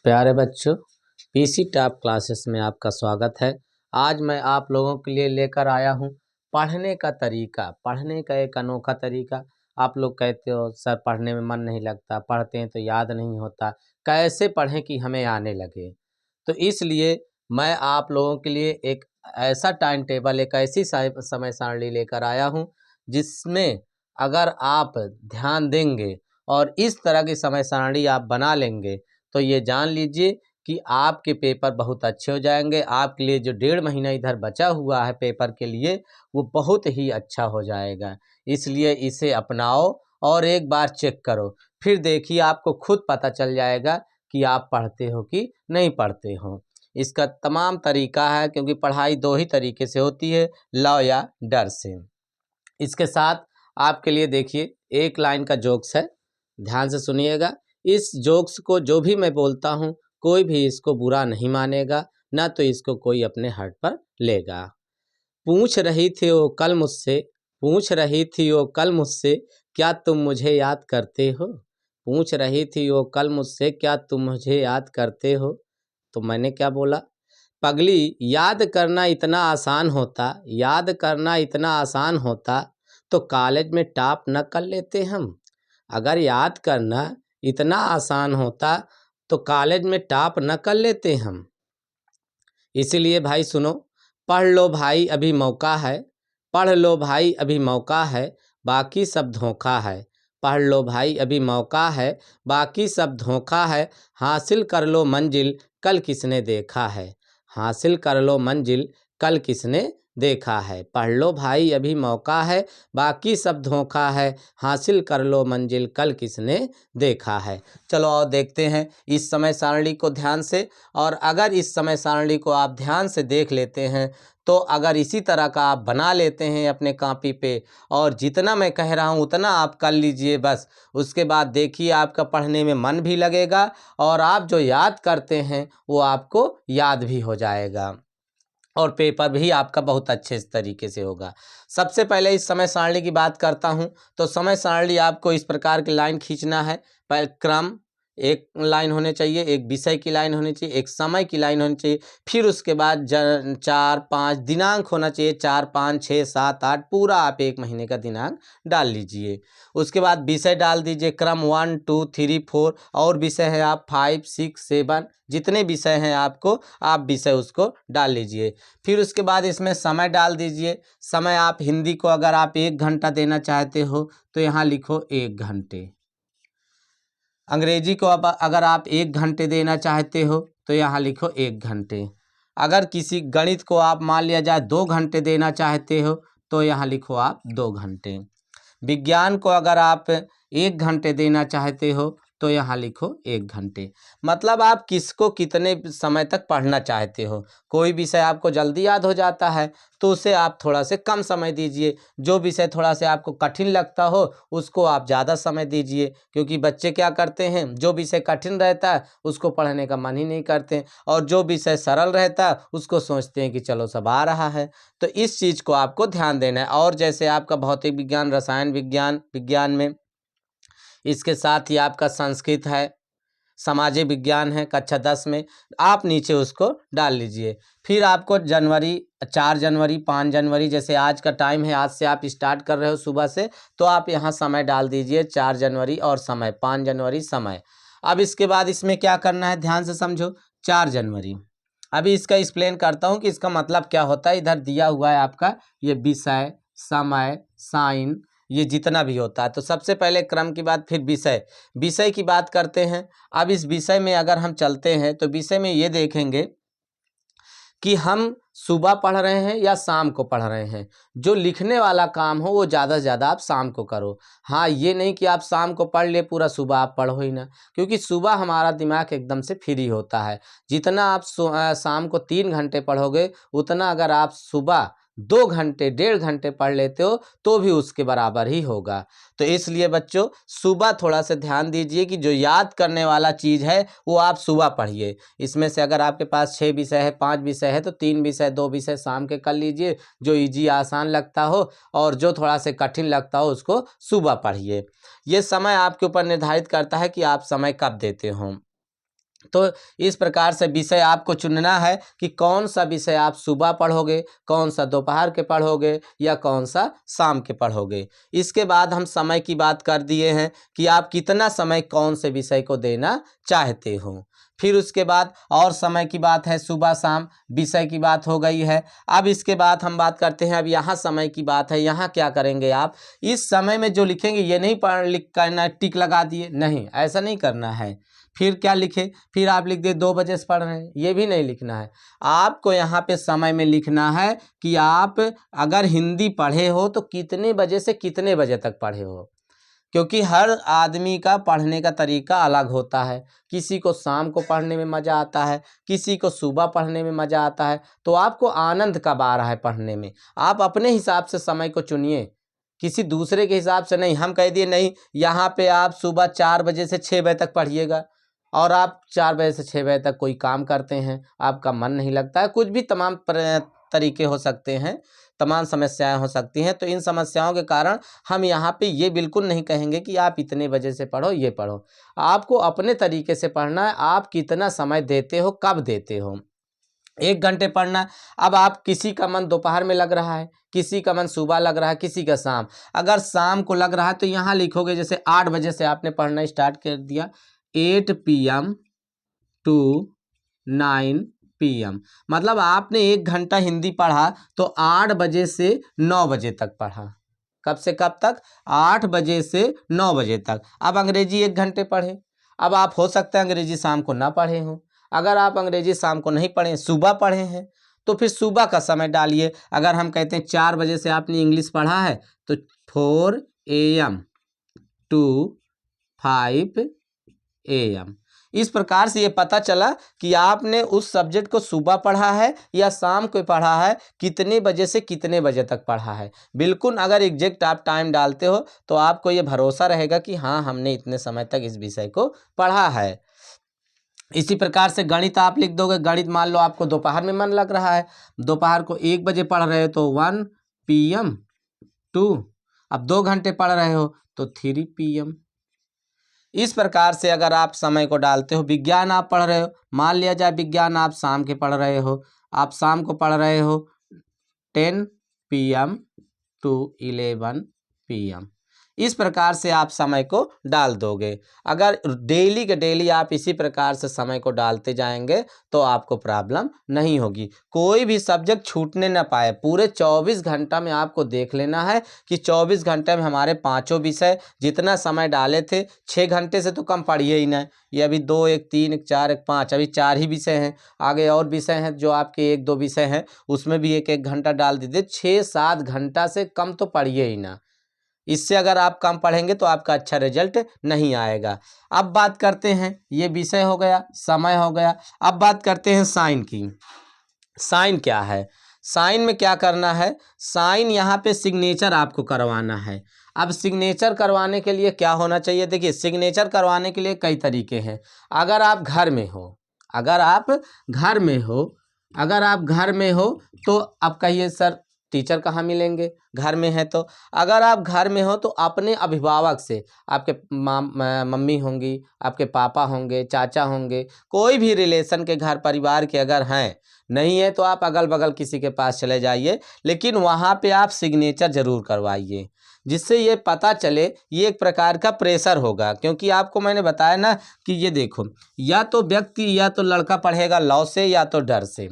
प्यारे बच्चों, PC top classes में आपका स्वागत है। आज मैं आप लोगों के लिए लेकर आया हूं पढ़ने का तरीका, पढ़ने का एक अनोखा तरीका। आप लोग कहते हो सर पढ़ने में मन नहीं लगता, पढ़ते हैं तो याद नहीं होता, कैसे पढ़ें कि हमें आने लगे। तो इसलिए मैं आप लोगों के लिए एक ऐसा टाइम टेबल, एक ऐसी समय सारणी लेकर आया हूं जिसमें अगर आप ध्यान देंगे और इस तरह की समय सारणी आप बना लेंगे तो ये जान लीजिए कि आपके पेपर बहुत अच्छे हो जाएंगे। आपके लिए जो 1.5 महीना इधर बचा हुआ है पेपर के लिए, वो बहुत ही अच्छा हो जाएगा। इसलिए इसे अपनाओ और एक बार चेक करो, फिर देखिए आपको खुद पता चल जाएगा कि आप पढ़ते हो कि नहीं पढ़ते हो। इसका तमाम तरीका है, क्योंकि पढ़ाई दो ही तरीके से होती है, लव या डर से। इसके साथ आपके लिए देखिए एक लाइन का जोक्स है, ध्यान से सुनिएगा। इस जोक्स को जो भी मैं बोलता हूँ कोई भी इसको बुरा नहीं मानेगा, ना तो इसको कोई अपने हर्ट पर लेगा। पूछ रही थी वो कल मुझसे, पूछ रही थी वो कल मुझसे, क्या तुम मुझे याद करते हो? पूछ रही थी वो कल मुझसे, क्या तुम मुझे याद करते हो? तो मैंने क्या बोला? पगली, याद करना इतना आसान होता, याद करना इतना आसान होता तो कॉलेज में टॉप न कर लेते हम। अगर याद करना इतना आसान होता तो कॉलेज में टॉप न कर लेते हम। इसीलिए भाई सुनो, पढ़ लो भाई अभी मौका है, पढ़ लो भाई अभी मौका है, बाकी सब धोखा है। पढ़ लो भाई अभी मौका है, बाकी सब धोखा है। हासिल कर लो मंजिल, कल किसने देखा है? हासिल कर लो मंजिल, कल किसने देखा है? पढ़ लो भाई अभी मौका है, बाकी सब धोखा है। हासिल कर लो मंजिल, कल किसने देखा है? चलो और देखते हैं इस समय सारणी को ध्यान से। और अगर इस समय सारणी को आप ध्यान से देख लेते हैं तो अगर इसी तरह का आप बना लेते हैं अपने कॉपी पे, और जितना मैं कह रहा हूँ उतना आप कर लीजिए बस। उसके बाद देखिए आपका पढ़ने में मन भी लगेगा और आप जो याद करते हैं वो आपको याद भी हो जाएगा और पेपर भी आपका बहुत अच्छे तरीके से होगा। सबसे पहले इस समय सारणी की बात करता हूं तो समय सारणी आपको इस प्रकार की लाइन खींचना है। पहले क्रम एक लाइन होने चाहिए, एक विषय की लाइन होनी चाहिए, एक समय की लाइन होनी चाहिए, फिर उसके बाद 4-5 दिनांक होना चाहिए, 4-5-6-7-8 पूरा आप 1 महीने का दिनांक डाल लीजिए। उसके बाद विषय डाल दीजिए, क्रम 1 2 3 4, और विषय है आप 5 6 7, जितने विषय हैं आपको आप विषय उसको डाल लीजिए। फिर उसके बाद इसमें समय डाल दीजिए। समय आप हिंदी को अगर आप 1 घंटा देना चाहते हो तो यहाँ लिखो 1 घंटे। अंग्रेजी को अब अगर आप 1 घंटे देना चाहते हो तो यहाँ लिखो 1 घंटे। अगर किसी गणित को आप मान लिया जाए 2 घंटे देना चाहते हो तो यहाँ लिखो आप 2 घंटे। विज्ञान को अगर आप 1 घंटे देना चाहते हो तो यहाँ लिखो 1 घंटे। मतलब आप किसको कितने समय तक पढ़ना चाहते हो। कोई विषय आपको जल्दी याद हो जाता है तो उसे आप थोड़ा से कम समय दीजिए, जो विषय थोड़ा से आपको कठिन लगता हो उसको आप ज़्यादा समय दीजिए, क्योंकि बच्चे क्या करते हैं, जो विषय कठिन रहता है उसको पढ़ने का मन ही नहीं करते, और जो विषय सरल रहता है उसको सोचते हैं कि चलो सब आ रहा है। तो इस चीज़ को आपको ध्यान देना है। और जैसे आपका भौतिक विज्ञान, रसायन विज्ञान, विज्ञान में इसके साथ ही आपका संस्कृत है, सामाजिक विज्ञान है कक्षा 10 में, आप नीचे उसको डाल लीजिए। फिर आपको जनवरी, 4 जनवरी, 5 जनवरी, जैसे आज का टाइम है, आज से आप स्टार्ट कर रहे हो सुबह से, तो आप यहाँ समय डाल दीजिए 4 जनवरी और समय 5 जनवरी समय। अब इसके बाद इसमें क्या करना है, ध्यान से समझो। 4 जनवरी, अभी इसका एक्सप्लेन करता हूँ कि इसका मतलब क्या होता है। इधर दिया हुआ है आपका ये विषय, समय, साइन, ये जितना भी होता है। तो सबसे पहले क्रम की बात, फिर विषय, विषय की बात करते हैं। अब इस विषय में अगर हम चलते हैं तो विषय में ये देखेंगे कि हम सुबह पढ़ रहे हैं या शाम को पढ़ रहे हैं। जो लिखने वाला काम हो वो ज़्यादा से ज़्यादा आप शाम को करो। हाँ, ये नहीं कि आप शाम को पढ़ ले पूरा सुबह आप पढ़ो ही ना, क्योंकि सुबह हमारा दिमाग एकदम से फ्री होता है। जितना आप शाम को 3 घंटे पढ़ोगे उतना अगर आप सुबह 2 घंटे, 1.5 घंटे पढ़ लेते हो तो भी उसके बराबर ही होगा। तो इसलिए बच्चों सुबह थोड़ा सा ध्यान दीजिए कि जो याद करने वाला चीज़ है वो आप सुबह पढ़िए। इसमें से अगर आपके पास 6 विषय है, 5 विषय है, तो 3 विषय, 2 विषय शाम के कर लीजिए, जो इजी आसान लगता हो, और जो थोड़ा से कठिन लगता हो उसको सुबह पढ़िए। ये समय आपके ऊपर निर्धारित करता है कि आप समय कब देते हो। तो इस प्रकार से विषय आपको चुनना है कि कौन सा विषय आप सुबह पढ़ोगे, कौन सा दोपहर के पढ़ोगे या कौन सा शाम के पढ़ोगे। इसके बाद हम समय की बात कर दिए हैं कि आप कितना समय कौन से विषय को देना चाहते हो। फिर उसके बाद और समय की बात है, सुबह शाम विषय की बात हो गई है। अब इसके बाद हम बात करते हैं, अब यहाँ समय की बात है। यहाँ क्या करेंगे आप, इस समय में जो लिखेंगे ये नहीं पढ़ लिख करना टिक लगा दिए, नहीं, ऐसा नहीं करना है। फिर क्या लिखे, फिर आप लिख दिए 2 बजे से पढ़ रहे हैं, ये भी नहीं लिखना है। आपको यहाँ पे समय में लिखना है कि आप अगर हिंदी पढ़े हो तो कितने बजे से कितने बजे तक पढ़े हो, क्योंकि हर आदमी का पढ़ने का तरीका अलग होता है। किसी को शाम को पढ़ने में मज़ा आता है, किसी को सुबह पढ़ने में मज़ा आता है। तो आपको आनंद कब आ रहा है पढ़ने में, आप अपने हिसाब से समय को चुनिए, किसी दूसरे के हिसाब से नहीं। हम कह दिए नहीं, यहाँ पे आप सुबह 4 बजे से 6 बजे तक पढ़िएगा, और आप 4 बजे से 6 बजे तक कोई काम करते हैं, आपका मन नहीं लगता है, कुछ भी तमाम तरीके हो सकते हैं, तमाम समस्याएं हो सकती हैं। तो इन समस्याओं के कारण हम यहाँ पे ये बिल्कुल नहीं कहेंगे कि आप इतने बजे से पढ़ो, ये पढ़ो। आपको अपने तरीके से पढ़ना है, आप कितना समय देते हो, कब देते हो। 1 घंटे पढ़ना, अब आप किसी का मन दोपहर में लग रहा है, किसी का मन सुबह लग रहा है, किसी का शाम। अगर शाम को लग रहा है तो यहाँ लिखोगे, जैसे 8 बजे से आपने पढ़ना स्टार्ट कर दिया, 8 PM टू 9 PM, मतलब आपने 1 घंटा हिंदी पढ़ा तो 8 बजे से 9 बजे तक पढ़ा। कब से कब तक, 8 बजे से 9 बजे तक। अब अंग्रेजी 1 घंटे पढ़े। अब आप हो सकता है अंग्रेजी शाम को ना पढ़े हों। अगर आप अंग्रेजी शाम को नहीं पढ़े, सुबह पढ़े हैं, तो फिर सुबह का समय डालिए। अगर हम कहते हैं 4 बजे से आपने इंग्लिश पढ़ा है तो 4 AM टू 5 AM। इस प्रकार से ये पता चला कि आपने उस सब्जेक्ट को सुबह पढ़ा है या शाम को पढ़ा है, कितने बजे से कितने बजे तक पढ़ा है। बिल्कुल अगर एग्जैक्ट आप टाइम डालते हो तो आपको ये भरोसा रहेगा कि हाँ, हमने इतने समय तक इस विषय को पढ़ा है। इसी प्रकार से गणित आप लिख दोगे। गणित मान लो आपको दोपहर में मन लग रहा है, दोपहर को 1 बजे पढ़ रहे हो तो 1 PM टू, अब 2 घंटे पढ़ रहे हो तो 3 PM। इस प्रकार से अगर आप समय को डालते हो। विज्ञान आप पढ़ रहे हो, मान लिया जाए विज्ञान आप शाम के पढ़ रहे हो, आप शाम को पढ़ रहे हो 10 PM टू 11 PM। इस प्रकार से आप समय को डाल दोगे। अगर डेली के डेली आप इसी प्रकार से समय को डालते जाएंगे तो आपको प्रॉब्लम नहीं होगी, कोई भी सब्जेक्ट छूटने ना पाए। पूरे 24 घंटा में आपको देख लेना है कि 24 घंटे में हमारे पांचों विषय जितना समय डाले थे, 6 घंटे से तो कम पढ़िए ही नहीं। ये अभी 2, 1, 3, 1, 4, 1, 5, अभी 4 ही विषय हैं। आगे और विषय हैं जो आपके 1-2 विषय हैं, उसमें भी 1-1 घंटा डाल दीजिए। 6-7 घंटा से कम तो पढ़िए ही ना। इससे अगर आप कम पढ़ेंगे तो आपका अच्छा रिजल्ट नहीं आएगा। अब बात करते हैं, ये विषय हो गया, समय हो गया। अब बात करते हैं साइन की। साइन क्या है, साइन में क्या करना है, साइन यहाँ पे सिग्नेचर आपको करवाना है। अब सिग्नेचर करवाने के लिए क्या होना चाहिए, देखिए सिग्नेचर करवाने के लिए कई तरीके हैं। अगर आप घर में हो, अगर आप घर में हो, अगर आप घर में हो तो आप कहिए सर टीचर कहाँ मिलेंगे, घर में है तो। अगर आप घर में हो तो अपने अभिभावक से, आपके मम्मी होंगी, आपके पापा होंगे, चाचा होंगे, कोई भी रिलेशन के घर परिवार के अगर हैं, नहीं है तो आप अगल बगल किसी के पास चले जाइए, लेकिन वहाँ पे आप सिग्नेचर ज़रूर करवाइए, जिससे ये पता चले। ये एक प्रकार का प्रेशर होगा, क्योंकि आपको मैंने बताया ना कि ये देखो, या तो व्यक्ति या तो लड़का पढ़ेगा लॉ से या तो डर से।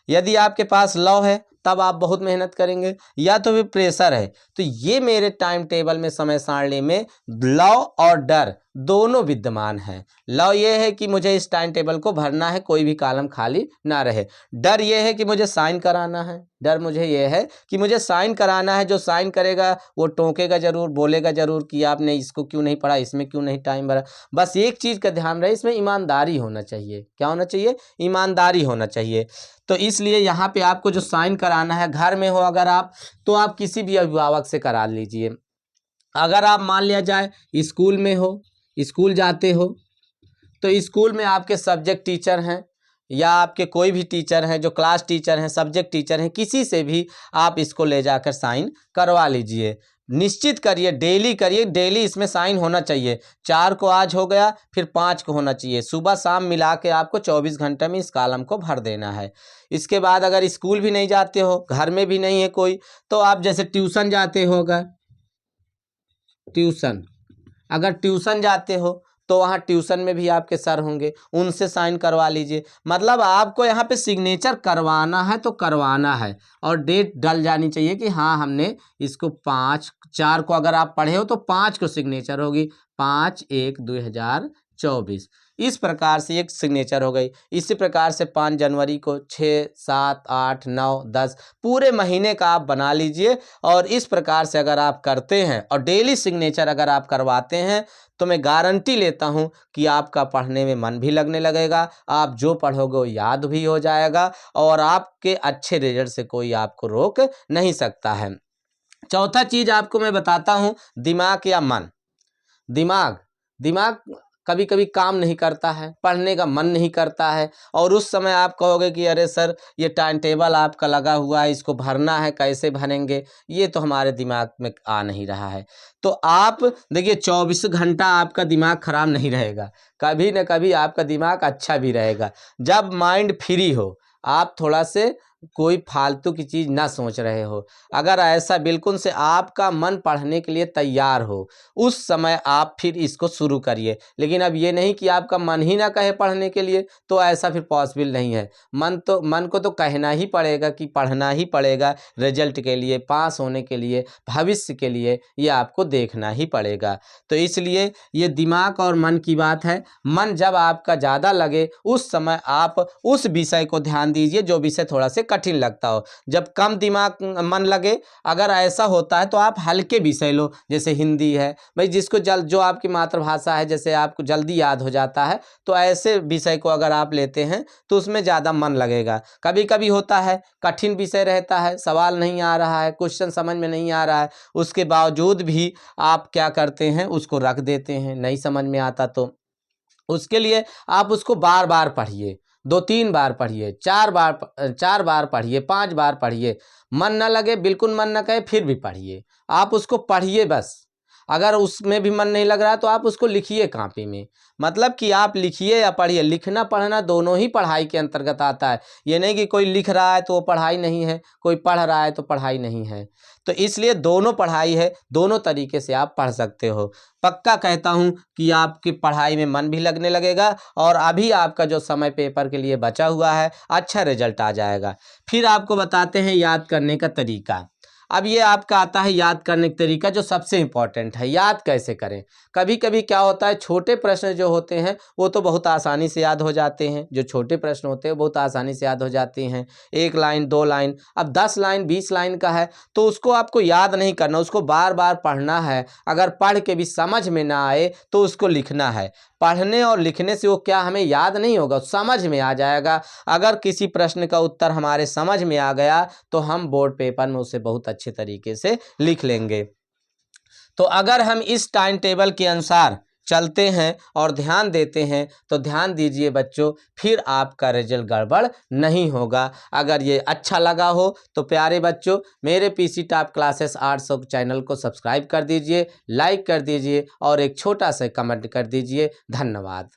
यदि आपके पास लॉ है तब आप बहुत मेहनत करेंगे, या तो फिर प्रेशर है। तो ये मेरे टाइम टेबल में, समय सारणी में लॉ और डर दोनों विद्यमान है। लॉ ये है कि मुझे इस टाइम टेबल को भरना है, कोई भी कॉलम खाली ना रहे। डर ये है कि मुझे साइन कराना है, डर मुझे ये है कि मुझे साइन कराना है। जो साइन करेगा वो टोकेगा जरूर, बोलेगा जरूर कि आपने इसको क्यों नहीं पढ़ा, इसमें क्यों नहीं टाइम भरा। बस एक चीज़ का ध्यान रहे, इसमें ईमानदारी होना चाहिए। क्या होना चाहिए, ईमानदारी होना चाहिए। तो इसलिए यहाँ पे आपको जो साइन कराना है, घर में हो अगर आप, तो आप किसी भी अभिभावक से करा लीजिए। अगर आप मान लिया जाए स्कूल में हो, स्कूल जाते हो, तो स्कूल में आपके सब्जेक्ट टीचर हैं या आपके कोई भी टीचर हैं जो क्लास टीचर हैं, सब्जेक्ट टीचर हैं, किसी से भी आप इसको ले जाकर साइन करवा लीजिए। निश्चित करिए, डेली करिए, डेली इसमें साइन होना चाहिए। 4 को आज हो गया, फिर 5 को होना चाहिए। सुबह शाम मिला के आपको 24 घंटे में इस कॉलम को भर देना है। इसके बाद अगर स्कूल भी नहीं जाते हो, घर में भी नहीं है कोई, तो आप जैसे ट्यूशन जाते हो, अगर ट्यूशन जाते हो तो वहाँ ट्यूशन में भी आपके सर होंगे, उनसे साइन करवा लीजिए। मतलब आपको यहाँ पे सिग्नेचर करवाना है तो करवाना है, और डेट डल जानी चाहिए कि हाँ हमने इसको 4 को अगर आप पढ़े हो तो 5 को सिग्नेचर होगी, 5/1/2024। इस प्रकार से एक सिग्नेचर हो गई। इसी प्रकार से 5 जनवरी को 6, 7, 8, 9, 10 पूरे महीने का आप बना लीजिए। और इस प्रकार से अगर आप करते हैं और डेली सिग्नेचर अगर आप करवाते हैं तो मैं गारंटी लेता हूं कि आपका पढ़ने में मन भी लगने लगेगा, आप जो पढ़ोगे वो याद भी हो जाएगा, और आपके अच्छे रिजल्ट से कोई आपको रोक नहीं सकता है। चौथा चीज़ आपको मैं बताता हूं, दिमाग या मन। दिमाग कभी कभी काम नहीं करता है, पढ़ने का मन नहीं करता है, और उस समय आप कहोगे कि अरे सर ये टाइम टेबल आपका लगा हुआ है, इसको भरना है, कैसे भरेंगे, ये तो हमारे दिमाग में आ नहीं रहा है। तो आप देखिए 24 घंटा आपका दिमाग खराब नहीं रहेगा, कभी न कभी आपका दिमाग अच्छा भी रहेगा। जब माइंड फ्री हो, आप थोड़ा से कोई फालतू की चीज़ ना सोच रहे हो, अगर ऐसा बिल्कुल से आपका मन पढ़ने के लिए तैयार हो, उस समय आप फिर इसको शुरू करिए। लेकिन अब ये नहीं कि आपका मन ही ना कहे पढ़ने के लिए, तो ऐसा फिर पॉसिबल नहीं है। मन को तो कहना ही पड़ेगा कि पढ़ना ही पड़ेगा, रिजल्ट के लिए, पास होने के लिए, भविष्य के लिए, ये आपको देखना ही पड़ेगा। तो इसलिए ये दिमाग और मन की बात है। मन जब आपका ज़्यादा लगे उस समय आप उस विषय को ध्यान दीजिए जो विषय थोड़ा से कठिन लगता हो। जब कम दिमाग मन लगे, अगर ऐसा होता है तो आप हल्के विषय लो, जैसे हिंदी है भाई, जिसको जो आपकी मातृभाषा है, जैसे आपको जल्दी याद हो जाता है, तो ऐसे विषय को अगर आप लेते हैं तो उसमें ज़्यादा मन लगेगा। कभी कभी होता है कठिन विषय रहता है, सवाल नहीं आ रहा है, क्वेश्चन समझ में नहीं आ रहा है, उसके बावजूद भी आप क्या करते हैं, उसको रख देते हैं, नहीं समझ में आता तो उसके लिए आप उसको बार बार पढ़िए, 2-3 बार पढ़िए, 4 बार पढ़िए, 5 बार पढ़िए। मन न लगे, बिल्कुल मन न कहे, फिर भी पढ़िए, आप उसको पढ़िए बस। अगर उसमें भी मन नहीं लग रहा तो आप उसको लिखिए कॉपी में। मतलब कि आप लिखिए या पढ़िए, लिखना पढ़ना दोनों ही पढ़ाई के अंतर्गत आता है। ये नहीं कि कोई लिख रहा है तो वो पढ़ाई नहीं है, कोई पढ़ रहा है तो पढ़ाई नहीं है। तो इसलिए दोनों पढ़ाई है, दोनों तरीके से आप पढ़ सकते हो। पक्का कहता हूँ कि आपकी पढ़ाई में मन भी लगने लगेगा, और अभी आपका जो समय पेपर के लिए बचा हुआ है, अच्छा रिजल्ट आ जाएगा। फिर आपको बताते हैं याद करने का तरीका। अब ये आपका आता है याद करने का तरीका, जो सबसे इम्पॉर्टेंट है, याद कैसे करें। कभी कभी क्या होता है, छोटे प्रश्न जो होते हैं वो तो बहुत आसानी से याद हो जाते हैं, जो छोटे प्रश्न होते हैं बहुत आसानी से याद हो जाते हैं, 1 लाइन 2 लाइन। अब 10 लाइन 20 लाइन का है तो उसको आपको याद नहीं करना, उसको बार बार पढ़ना है। अगर पढ़ के भी समझ में ना आए तो उसको लिखना है। पढ़ने और लिखने से वो क्या हमें याद नहीं होगा, समझ में आ जाएगा। अगर किसी प्रश्न का उत्तर हमारे समझ में आ गया तो हम बोर्ड पेपर में उसे बहुत अच्छे तरीके से लिख लेंगे। तो अगर हम इस टाइम टेबल के अनुसार चलते हैं और ध्यान देते हैं तो ध्यान दीजिए बच्चों, फिर आपका रिजल्ट गड़बड़ नहीं होगा। अगर ये अच्छा लगा हो तो प्यारे बच्चों, मेरे पीसी टॉप क्लासेस 800 चैनल को सब्सक्राइब कर दीजिए, लाइक कर दीजिए और एक छोटा सा कमेंट कर दीजिए। धन्यवाद।